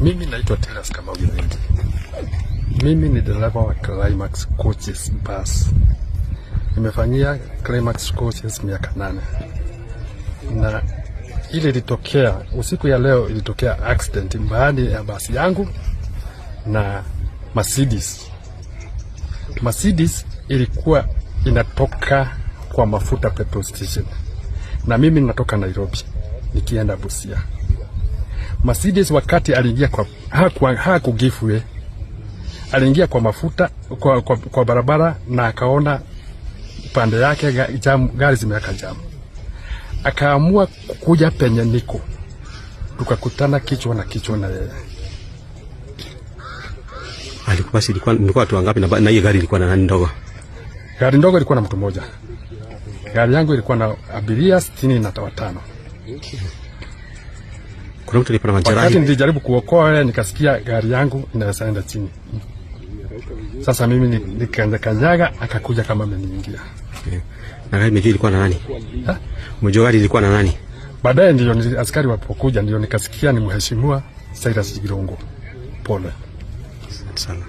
Mimi naitwa Teras Kamau Githinji. Mimi ni dereva wa Climax Coaches Bus. Nimefanyia Climax Coaches miaka 8. Na ile ilitokea usiku ya leo, ilitokea accident mbali ya basi yangu na Mercedes. Mercedes ilikuwa inatoka kwa mafuta petrol station. Na mimi natoka Nairobi nikienda Busia. Mercedes wakati aliingia kwa hakugifwe, aliingia kwa mafuta kwa barabara na akaona pande yake gari zimeweka jam. Akaamua kuja penye niko. Tukakutana kichwa na kichwa na yeye. Alikuwa basi mlikuwa watu wangapi na hiyo gari ilikuwa na nani ndogo? Gari ndogo ilikuwa na mtu mmoja. Gari yangu ilikuwa na abiria 65. Kuna mtu alipata majeraha. Wakati nilijaribu kuokoa, nikasikia gari yangu inaenda chini. Sasa mimi nikakanyaga, akakuja kama ameniingia. Na gari mjui ilikuwa na nani? Mjui gari ilikuwa na nani? Baadaye ndio askari walipokuja ndio nikasikia ni mheshimiwa Cyrus Girongo. Pole sana.